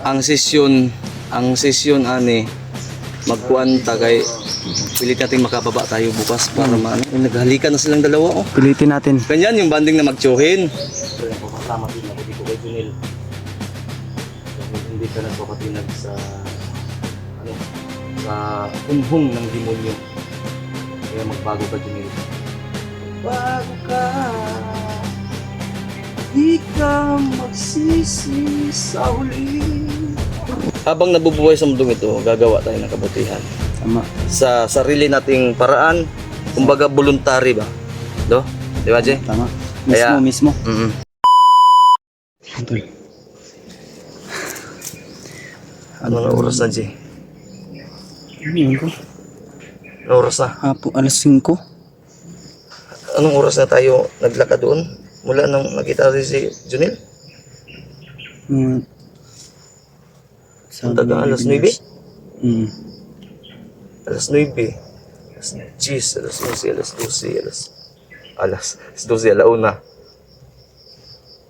ang sesyon ani magkuan ta kay pilit nating makababa tayo bukas para maano. Naghalikan na silang dalawa oh. Pilitin natin. Ganyan yung banding na magtsuhin. Pero napapasama din ako dito kay Junel. Hindi ka nagpapatinag sa sa humhum ng demonyo. Kaya magbago ka Junel. Bago ka, di ka magsisi sa huli. Habang nabubuhay sa mundong ito, gagawa tayo ng kabutihan. Tama. Sa sarili nating paraan, kumbaga voluntary ba? Do? Di ba, Jay? Tama. Kaya- Mismo. Mm-mm. Tol. Ano na oras na, Jay? Yun ko. Ano oras na? Hapon, alas 5. Anong oras na tayo naglakad doon? Mula nang nakita rin si Junel? Punta ka alas 9? Alas 9. Alas 10, alas 11, alas 12, alas 12, alauna.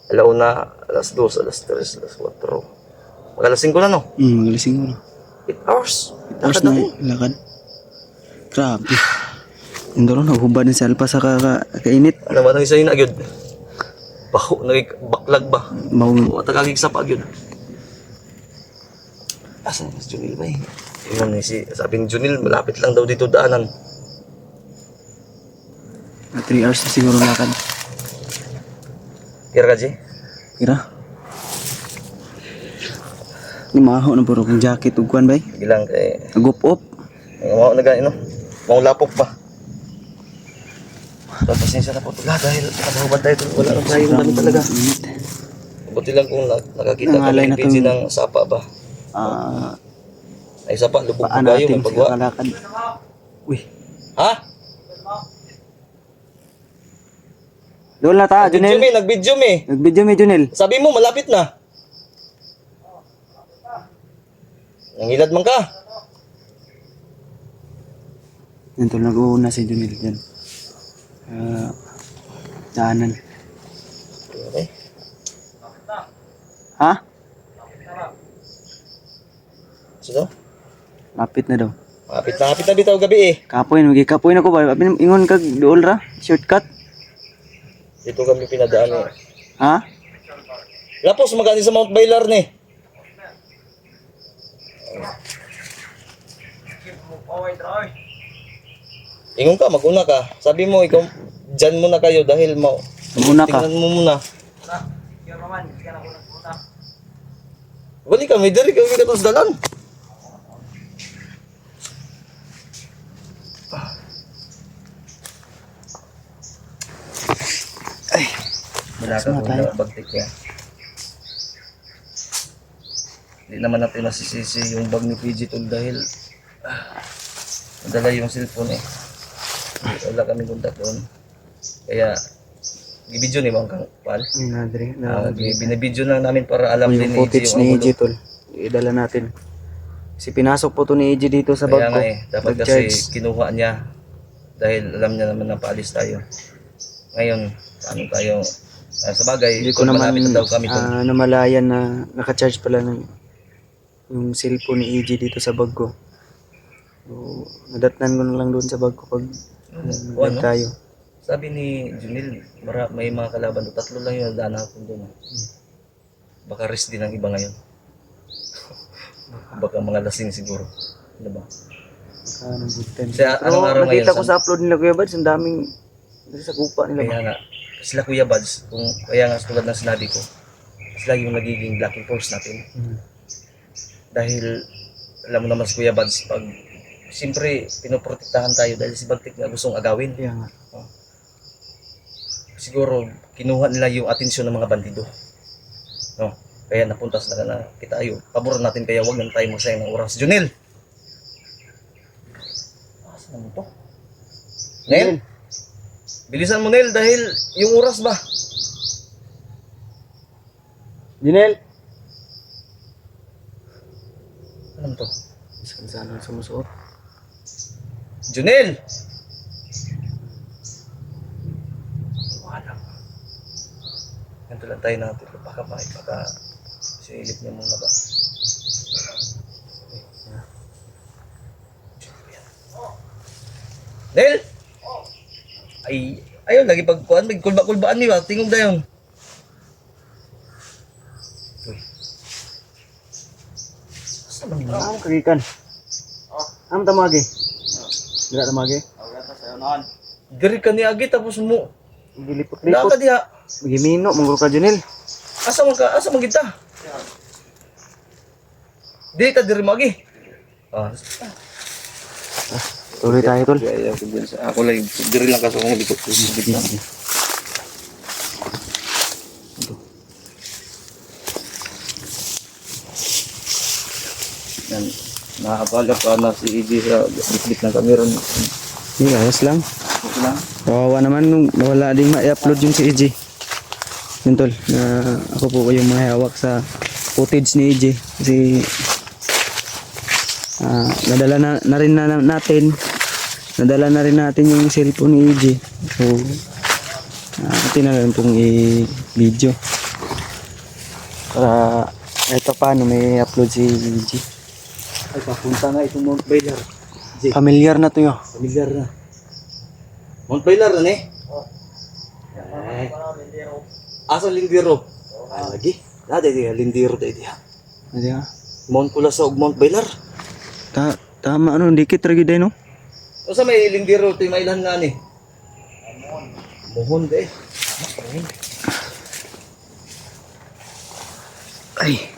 Alauna, alas 2, alas 3, alas 4. Mag alas 5 na, no? Magalas 5 na. 8 hours. Tapos Lakad na natin. lakad. Grabe. Hindi rin, naghubad ng salpa sa kainit. Ano ba nang isa yun agyod? Baho, baklag ba? Mau Matagagig sa pagyod. Asan si Junil ba eh? Yun, sabi ni Junil, malapit lang daw dito daanan. 3 hours na siguro lakad. Kira ka, Jay? Kira. Ni maho na puro kong jacket ug kuan bay. Bilang kay... Agop-op. Mau na gano'n, no? Mau lapok pa. Pasensya na po tula dahil nakahubad tayo. Wala nang tayo ng damit talaga. Buti lang kung nakakita ka Nangalay ng na PG to. ng sapa ba? Ay, sapa, lubog Paan po kayo, natin may pagwa. sa kalakad. Uy. Ha? Doon na ta, Nag-video Junel. me, nag-video me. Nag-video mi Junel. Sabi mo, malapit na. Nangilad man ka. Yan tol, nag-uuna si Junel dyan. Daanan. Okay. Ha? Sino? Lapit na daw. Hapit na bitaw gabi eh. Kapoy, magikapoy na ko ba? Ingon kag dool ra, shortcut. Dito kami pinadaan eh. Ha? Lapos magani sa Mount Bailar ni. Ingon ka, mag-una ka. Sabi mo, ikaw, dyan muna kayo dahil Mag-una ka. tingnan mo muna. Balik kami, dali kami katong dalan. Ay. Wala ka Sama kung tayo. bagtik niya. Hindi naman natin nasisisi yung bag ni PG tol dahil nadala yung cellphone eh. Wala kami kontak doon. Kaya bibidyo ni Mang Kang Pal. Nadre. Binibidyo na namin para alam din Yung ni footage EJ ni yung EJ tol. Idala natin. Kasi pinasok po to ni EJ dito sa Kaya bag ko. nga eh, dapat kasi kinuha niya dahil alam niya naman na paalis tayo. Ngayon, paano tayo? Sa bagay, Hindi ko kung naman malapit na daw kami doon. namalayan na naka-charge pala ng yung cellphone ni EJ dito sa bag ko. So, nadatnan ko na lang doon sa bag ko pag Ano? tayo. Sabi ni Junil, may mga kalaban doon. 3 lang yung nadaan natin doon. Baka risk din ang iba ngayon. Baka mga lasing siguro. Ano ba? Anong good time. Kaya, Pero anong araw nakita ngayon, ko sa upload nila Kuya Bads, ang daming sa kupa nila ba? Kaya nga, sila Kuya Buds, kaya nga tulad ng sinabi ko, sila yung nagiging blocking force natin. Dahil, alam mo naman si Kuya Buds, pag siyempre, pinoprotektahan tayo dahil si Bagtik nga gustong agawin. Kaya nga. Siguro, kinuha nila yung atensyon ng mga bandido. No? Kaya napunta sila na kita ayo. Paboran natin kaya wag lang tayo magsayang ng oras. Junel! Saan mo to? Nel? Bilisan mo Nel dahil yung oras ba? Junel! Ano to? Saan saan ang sumusuot? Junel! Wala. Ganito lang tayo natin. Baka Silip niya muna ba? Del! Ay, ayun, lagi pagkuhan, may kulba-kulbaan niyo, tingog na yun. Basta man yun. Ang kagikan. Ang tamagi. Dila tamagi. Diri ka ni Agi, tapos mo, Gilipot-lipot. naka diha. Gimino, mangro ka Junel. Asa man kita? Di ta diri mo Agi. Ah, Tuloy tayo tol. ako lang, diri lang kasi akong likod. Yan, nakakapalap ka na si EJ sa bit ng camera. Hindi, ayos lang. Okay lang. Kawawa naman nung wala ding ma-upload yung si EJ. Yun tol, na ako po yung mahawak sa footage ni EJ. Kasi nadala na rin natin. Nadala na rin natin yung cellphone ni EJ. So, atin na lang pong i-video. Para ito paano may upload si EJ. Ay, papunta nga itong Mount Bailar. Familiar na to yun. Familiar na. Mount Bailar na eh. Ay. Asa Lindiro? Ay, lagi. Dati di Lindiro tayo diha. Hindi nga. Mount Kulasa ug Mount Bailar. Tama ano, dikit ragi day no? O sa may Lindiro ito yung mailan nga ni? Mohon de. Ay.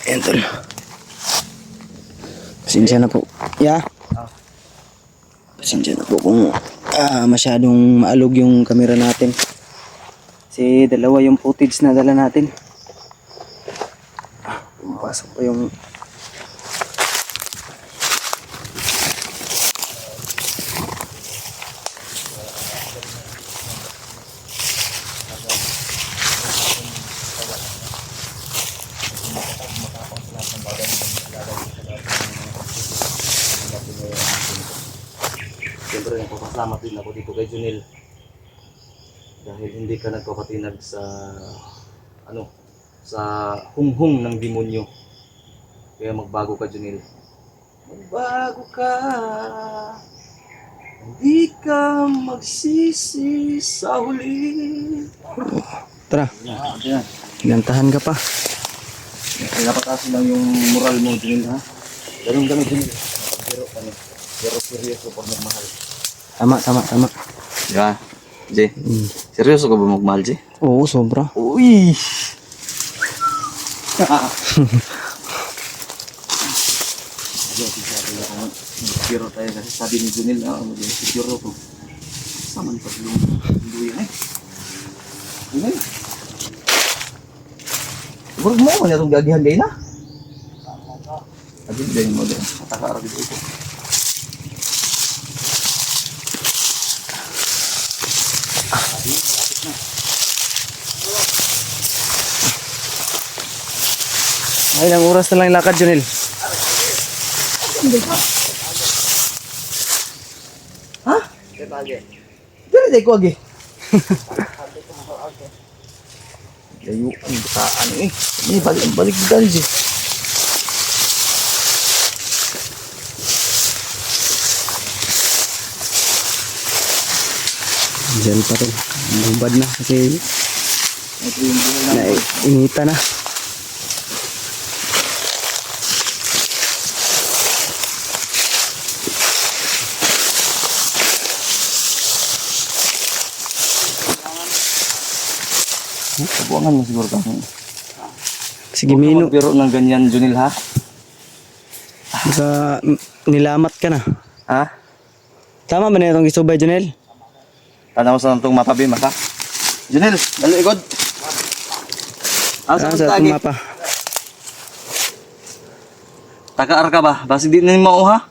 Ayan tol. Pasensya na po. Yeah. Pasensya na po kung masyadong maalog yung camera natin. Kasi dalawa yung footage na dala natin. Pasok pa yung Siyempre nagpapasalamat din ako dito kay Junel. Dahil hindi ka nagpapatinag sa sa hunghung ng demonyo. Kaya magbago ka, Junel. Magbago ka. Hindi ka magsisi sa huli. tara, Yan. gantahan ka pa. Pinapatasin lang yung moral mo, Junel, ha? Ganun kami, Junel. Pero kami. Pero seryoso pag magmahal. Tama. Diba? Jay, seryoso ka ba magmahal, Jay? Oo, sobra. Uy! Siguro tayo kasi sabi ni Junel na siguro ko. Saman pa yung luya eh. Junel. Siguro mo man itong gagihan kayo na. Adin din mo din. Matakaarap dito ito. Ay, ilang oras na lang yung lakad, Junel. Ha? Dili day ko agi. Layo ang butaan eh. Ini balik dali Jay. Diyan pa rin. Bubad na kasi inita na. Buwangan mo siguro kami. Sige, Mino. Pero ng ganyan, Junel, ha? Baka nilamat ka na. Ha? Tama ba na itong isubay, Junel? Tanaw sa nantong mapa, Bim, ha? Junel, dalo ikod. Asa Sa sa itong mapa. Taka-ar ka ba? Basi di na mo, ha?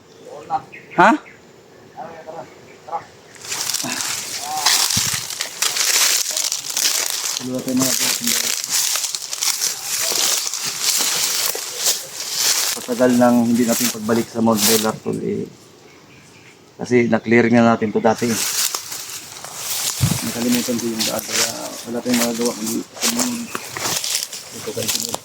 Ha? Patagal nang hindi natin pagbalik sa Mount Bailar, tol, eh, Kasi na-clear na natin to dati. Nakalimutan ko yung daan kaya wala tayong magagawa kundi ito kay Sunil.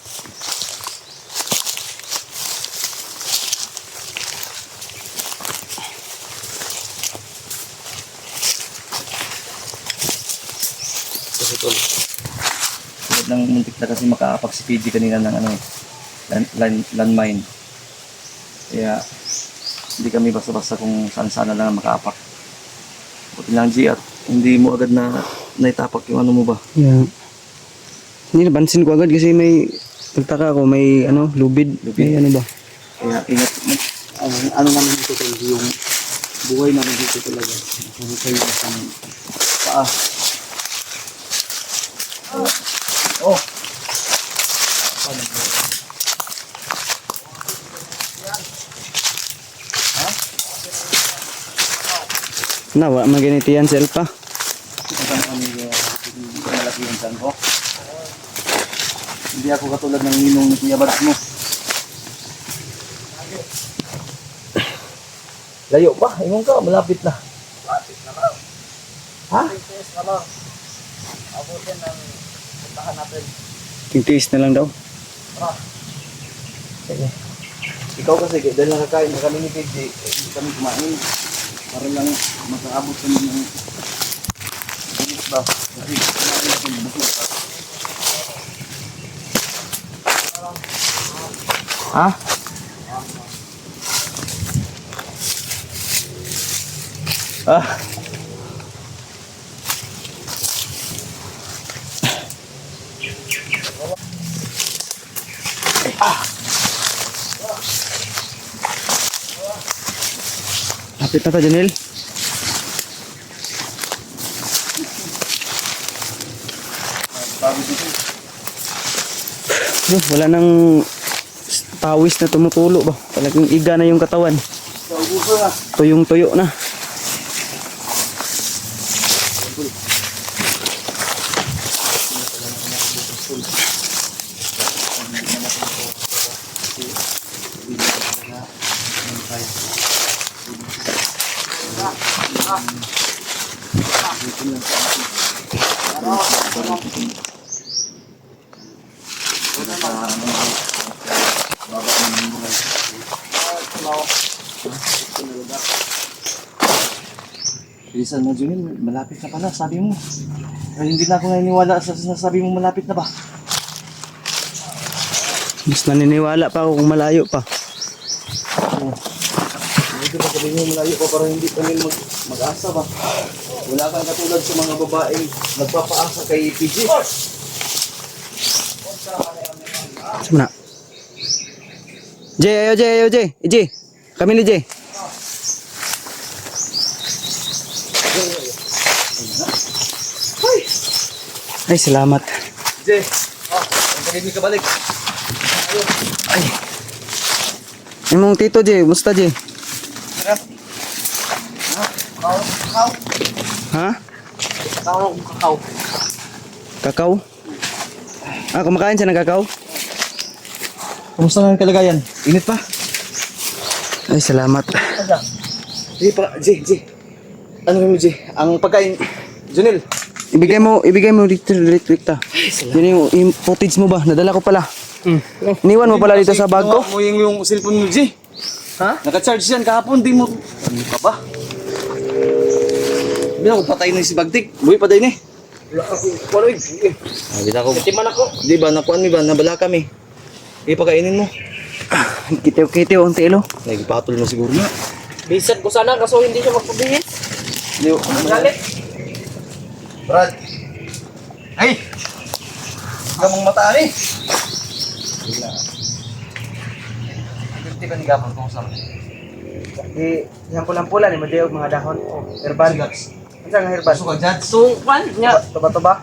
Kasi tol, tulad ng muntik na kasi makaapak si PG kanina ng ano, landmine. Kaya hindi kami basta-basta kung saan-saan na lang makaapak. Buti lang G at hindi mo agad na naitapak yung ano mo ba. Yeah. Hindi napansin ko agad kasi may pagtaka ko may ano lubid. May ano ba? Kaya ingat ang ano namin dito tol, yung buhay namin dito talaga. Nakahukay yung isang paa. Oh! Na, wala maganiti yan self pa. Ito kami malaki yung saan ko. Hindi ako katulad ng ninong ni Kuya Bads mo. Layo pa, ingon ka, malapit na. Malapit na lang. Ha? Tiis na lang. Abutin ng puntahan natin. Tintiis na lang daw. Sige. Ikaw kasi, dahil nakakain na kami ni PJ, hindi kami kumain. Para lang makaabot kami ng bilis ba? Kasi kumain kami busog. Ha? Ah. Lapit na ta, Janel. Wala nang pawis na tumutulo ba? Talagang iga na yung katawan. Tuyong tuyo na. Bilisan mo, Junil. Malapit na pala, sabi mo. Ay, hindi na ako naniniwala sa sinasabi mo malapit na ba? Mas naniniwala pa ako kung malayo pa. Hindi ba sabihin mo malayo pa para hindi kami mag-asa ba? Wala kang katulad sa mga babaeng nagpapaasa kay PG. Sama na. Jay, ayo Jay, ayo Jay. Jay, kami ni Jay. Ay, salamat. Jay, ang pagiging ka balik. Ay. Imong tito Jay, musta Jay? Ha? Kakao. Kakao? Ah, kumakain siya ng kakao? Kumusta na ang kalagayan? Init pa? Ay, salamat. Jay, Jay. Ano mo Jay? Ang pagkain, Junil. Ibigay mo dito ta. Yun yung footage mo ba? Nadala ko pala. Iniwan mo pala dito sa bag ko? Mo yung cellphone mo, Jay. Ha? Naka-charge yan kahapon, di mo. Ano ka ba? Bila ko patay na si Bagtik. Buhay pa din eh. Wala ako. Wala eh. Bila ko. Katiman ako. Di ba? Nakuan mi ba? Nabala kami. Ipakainin mo. Kitiw-kitiw ang tilo. Nagpatol mo siguro na. Bisan ko sana kaso hindi siya magpabihis. Liw. Galit. Brad. Ay! Gamang mata ni. Wala. Hindi ka ni Gapon kung saan. Di, yang pulang-pulang ni madiog mga dahon. Herbal. Sigats. Ano nga herbal? Pasok ka dyan. So, pan nya. Tuba-tuba?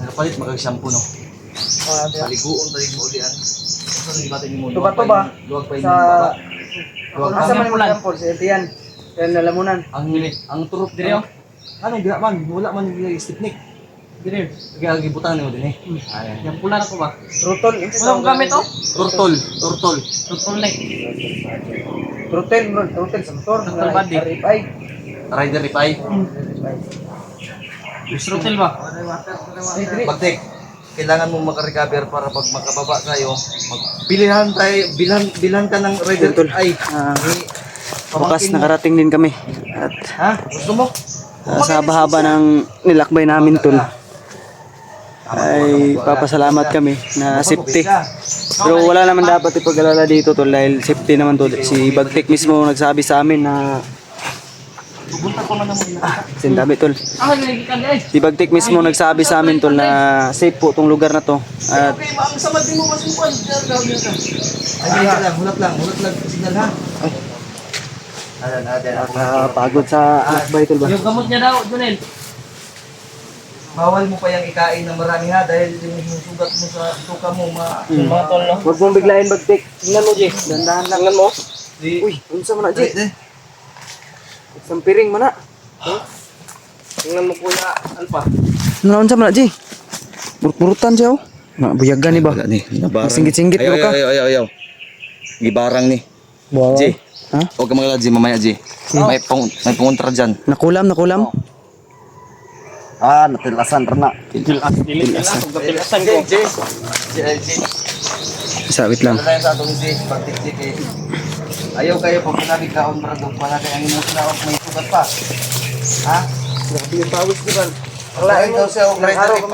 Nakapalit mag-shampoo no. Paliguon tayo mo ulian. Saan yung batang mo? Tuba-tuba? Luwag pa yun Sa... yung baba. Luwag pa. Asa man yung example? Sa Etian. Sa Lalamunan. Ang turup dire. Ano, di man. Wala man yung stipnik. Ganun. Gibutan mo din eh. Ayan. Yung pula na ko ba? Trutol. Wala mong gamit oh. Turtol. Turtol. Tutol na eh. Trutol bro. Trutol sa motor. Trutol body. RFI. Rider RFI. Tutul ba? Bagtik. Kailangan mo makarecover para pag makababa tayo, bilhan bilhan ka ng Rider Turtol. RFI. Bukas nakarating din kami. At Ha? Gusto mo? sa haba-haba ng nilakbay namin tol, ay papasalamat kami na safety. Pero wala naman dapat ipag-alala dito tol dahil safety naman tol. Si Bagtik mismo nagsabi sa amin na Pupunta ko man naman na. sindabi tol. Ah, nalagi ka din. Si Bagtik mismo nagsabi sa amin tol na safe po tong lugar na to. At Okay, ma'am, sa din mo masukuan. Ay, hulat lang signal ha. pagod sa lakbay tol ba? Yung gamot niya daw, Junel. Bawal mo pa yung ikain ng marami ha dahil yung sugat mo sa suka mo Mga tol, no? Huwag mong biglayin Bagtik. Tingnan mo, G. Dandahan lang. Tingnan mo. Uy, unsa man na Ji? Isang piring man na. Tingnan mo, Kuya Alpha. Ano unsa man na Ji? Burut-burutan siya oh. Buyagan ni ba? Ni, nabarang. Singgit-singgit bro ka. Ayaw. Gibarang ni. Wow. Ji. Ha? Huwag ka magalala, Ji, mamaya, Ji. May pungontra dyan. Nakulam. Natilasan na. Tilasan ko. Ji. Isa, wait lang. Wala sa atong Ji, pagtik Ji kay. Ayaw kayo pag sinabi kaon para doon pa natin ang imong sinawak may sugat pa. Ha? Grabe yung pawis ko ba? Wala daw siya og Rider 5.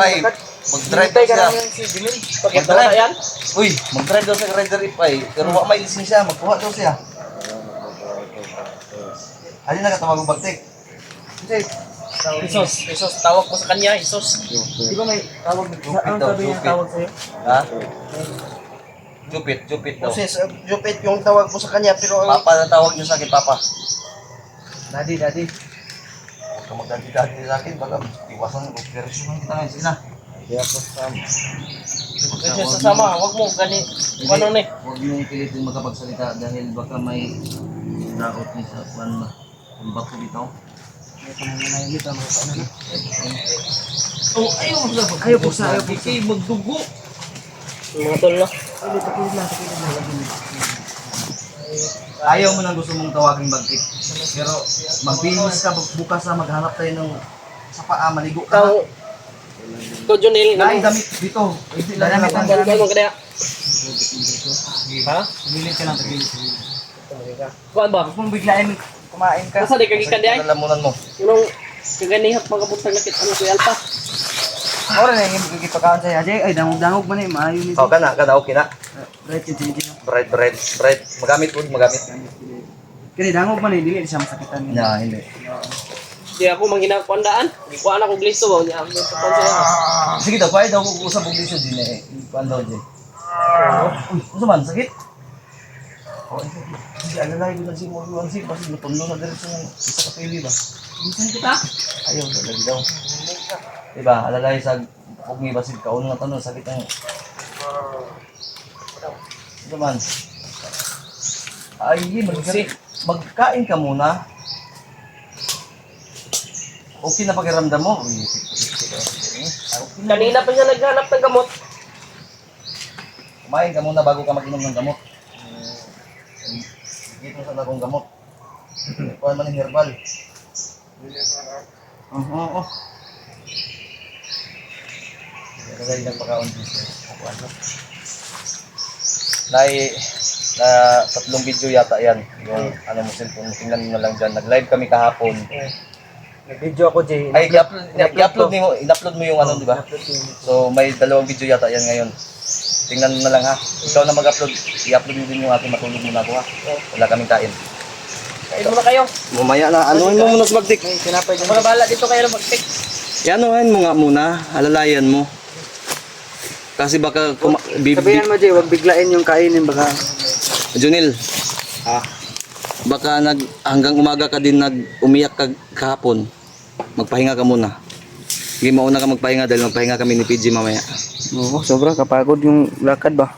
Mag-drive siya. Pakita na yan. Uy, mag-drive daw sa Rider 5 pero wa may lisensya, magkuha daw siya. Halin na katawag ng bagtik. Isos. Tawag ko sa kanya, Isos. Di ba may tawag ng Jupit daw? Jupit. Ha? Jupit daw. Kasi Jupit yung tawag mo sa kanya pero ang Papa na tawag niyo sa akin, Papa. Daddy. Huwag ka magdaddy sa akin, baka iwasan ko. Pero suman kita ngayon sila. Kasi sasama, wag mo gani. Ano ni? Huwag niyong pilitin magkapagsalita dahil baka may daot ni sa kuwan na. Ang bako dito. Oh, ayaw po sa kay magdugo. Mga tol, no? Ayaw mo nang gusto mong tawagin bagtik. Pero magbihis ka bukas na maghanap tayo ng sa paa, maligo ka. Ikaw, ikaw, Junel, Ay, damit dito. Damit ang Ano gamit. kaya? Ha? Tagilid ka lang, tagilid. Kuan ba? Huwag mong biglain kumain ka. Nasa di kagikan di ay? Lalamunan mo. Yung kaganihap magabuntang nakit ano Kuya Alpha. ora na yung magkipagkaan sa Ajay ay dangog man eh maayo ni. Oh, kana, okay na. Right yung Bread. Magamit po, magamit. Kani dangog man eh dili siya masakitan ni. Na, hindi. Di ako manghina ko andaan. Gikuan ako glisto ba niya ako sa konsa. Sige daw, pwede daw kung usap ng din eh. Kuan daw din. Uy, ano man, sakit? Oh, sige, alalay ko na si mo yung si basta natulo na diretso ng isa ka pili ba? Bisan kita. Ayaw, lagi daw. Diba, alalay sa pugmi basid ka unang tanong sakit ang ano man. Ay, magkain ka muna. Okay na pakiramdam mo. Uy, Kanina pa siya naghanap ng gamot. kumain ka muna bago ka mag-inom ng gamot. Dito sa lagong gamot. Kuha man ng herbal. Oo. Pero dahil nagpakaon dito. Na 3 video yata yan. Yung ano mo cellphone, tingnan mo na lang dyan. Nag-live kami kahapon. Nag-video ako Jay. Ay, in-upload mo yung ano, di ba? So, may 2 video yata yan ngayon. Tingnan mo na lang ha. Ikaw na mag-upload. I-upload mo din yung ating matulog muna ako ha. Wala kaming kain. Kain muna kayo. Mamaya na. Anuhin mo muna sa bagtik. Tinapay dyan. Mga bala dito kayo ng mag-take. Anuhin mo nga muna. Alalayan mo. Kasi baka Sabihan mo Ji, wag biglain yung kainin baka Junil. Baka hanggang umaga ka din umiyak ka kahapon. Magpahinga ka muna. Sige, mauna ka magpahinga dahil magpahinga kami ni PG mamaya. oo, sobra kapagod yung lakad ba?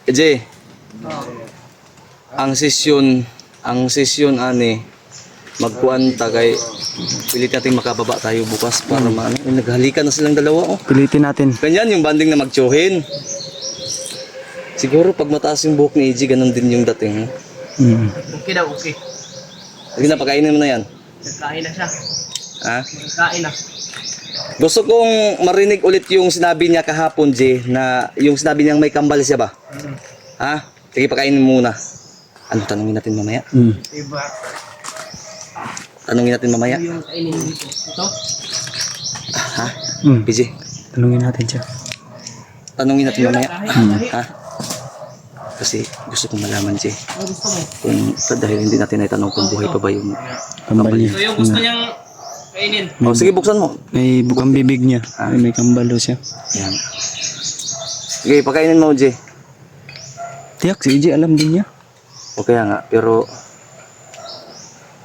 PG, ang sesyon ani, magkuan ta kay pilit nating makababa tayo bukas para maano. Naghalikan na silang dalawa oh. Pilitin natin. Ganyan yung banding na magtsuhin. Siguro pag mataas yung buhok ni EJ, ganun din yung dating. Okay daw, okay. Sige na, pagkainin mo na yan. Nagkain na siya. Ha? Nagkain na. Gusto kong marinig ulit yung sinabi niya kahapon, J, na yung sinabi niyang may kambal siya ba? Ha? Sige, pakainin mo muna. Ano tanungin natin mamaya? Diba? Tanungin natin mamaya. Yung kainin dito. Ito? Ha? Mm. PJ, Tanungin natin siya. tanungin natin mamaya. Ha? Kasi gusto kong malaman, J, Ano gusto mo? kung dahil hindi natin naitanong kung buhay pa ba yung... Kambal niya. So yung gusto niyang kainin. Oh, sige, buksan mo. May bukang bibig niya. May kambalo siya. Yan. Sige, pakainin mo, J. Tiyak, si EJ alam din niya. O kaya nga, pero...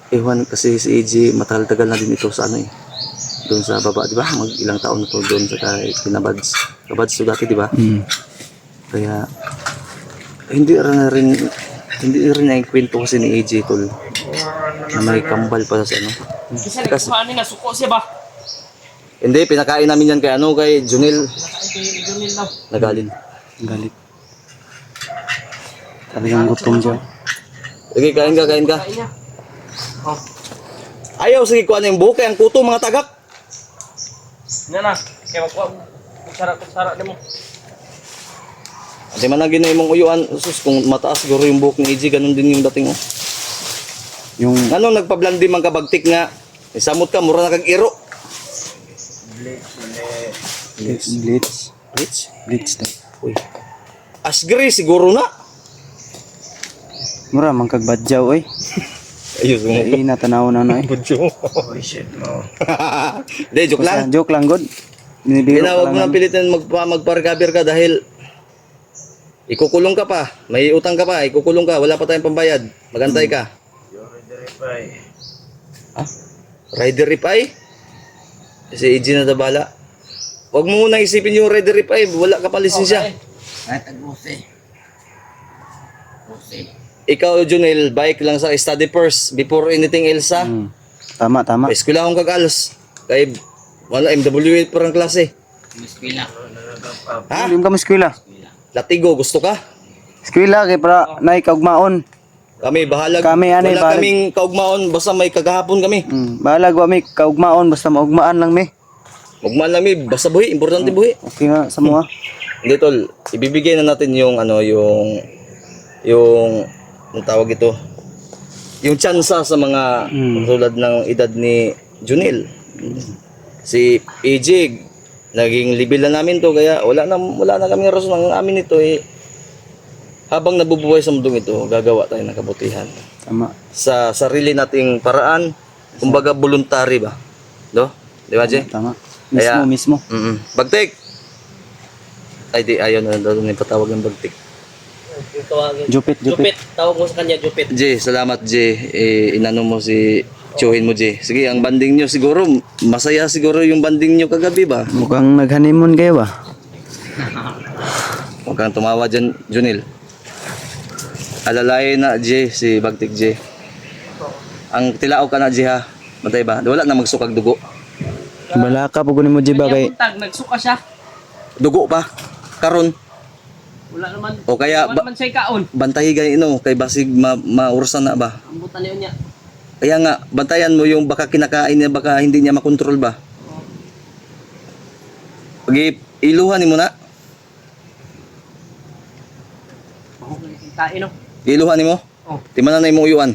Ewan kasi si EJ, matagal-tagal na din ito sa ano eh. Doon sa baba, di ba? Mag ilang taon na to doon sa kay Kinabads. Kabads to dati, di ba? Kaya... hindi rin naikwento kasi ni EJ tol na may kambal pa sa ano. Kasi nagkuhaan nila, suko siya ba? Hindi, pinakain namin yan kay ano, kay Junil. Nakain kay Junil daw. Nagalit. Galit. Talagang gutom siya. Sige, kain ka. Kain niya. Oh. Ayaw, sige, kuha na yung buhok, kaya ang kuto, mga tagak. Yan na. Kaya magkuha. Kutsara din mo. Hindi man na ginay mong uyuan, sus, kung mataas siguro yung buhok ni EJ, ganun din yung dating oh. Yung Ano, nagpablandi man kabagtik nga, isamot ka, mura na kag iro. blitz. Rich? Blitz tayo. Uy. Asgri, siguro na. Mura, mangkag badyaw oy. Ayos mo. Ay, natanaw na na eh. Hindi, joke lang. Joke lang, God. Binibiro ka Huwag mo lang. nang pilitin magpargaber ka dahil ikukulong ka pa, may utang ka pa, ikukulong ka, wala pa tayong pambayad. Magantay ka. Ha? Rider Ripay? Si EJ na dabala. Huwag mo muna isipin yung Rider Ripay, wala ka pa lisensya. Ikaw, Junel, bike lang sa study first before anything else ha. Tama, tama. Eskwela akong kag-alos. Kay wala MWA parang klase. Ha? Hindi ka mo eskwela. Latigo, gusto ka? Eskwela kay para naay kaugmaon. Kami bahala. Kami, ano, wala bahala. kaming kaugmaon basta may kagahapon kami. Bahala gwa mi kaugmaon basta maugmaan lang mi. Magmahal lang mi, basta buhi, importante buhi. Okay nga sa mga. Hindi tol, ibibigay na natin yung ano, yung ang tawag ito. Yung tsansa sa mga tulad ng edad ni Junil. Si AJ, naging libil na namin to kaya wala na kaming rason ang amin ito eh. Habang nabubuhay sa mundong ito, gagawa tayo ng kabutihan. Tama. Sa sarili nating paraan, kumbaga voluntary ba? Do? Di ba, Jay? Tama. Kaya- Mismo. Bagtik! Ay, di, ayaw na daw ni patawag ng bagtik. Yung tawagin. Jupit. Jupit. Tawag mo sa kanya, Jupit. Jay, salamat, Jay. Inano mo si Chuhin mo, Jay. Sige, ang banding nyo siguro, masaya siguro yung banding nyo kagabi ba? Mukhang nag-honeymoon kayo ba? Huwag kang tumawa dyan, Junil. Alalayan na, Jay, si Bagtik, Jay. Ang tilao ka na, Jay, ha? Matay ba? Wala na magsukag dugo. Bala ka pugunin mo Jiba Kanya kay buntag, nagsuka siya. Dugo pa. Karon. Wala naman. O kaya, Wala naman siya kaon. bantahi ganyan, no? Kay basig maursan na ba? Ang butan niya. Kaya nga, bantayan mo yung baka kinakain niya, baka hindi niya makontrol ba? Pag iluhan mo na. Kain no. Iluhan mo. Oh. Timanan na imong uyuan.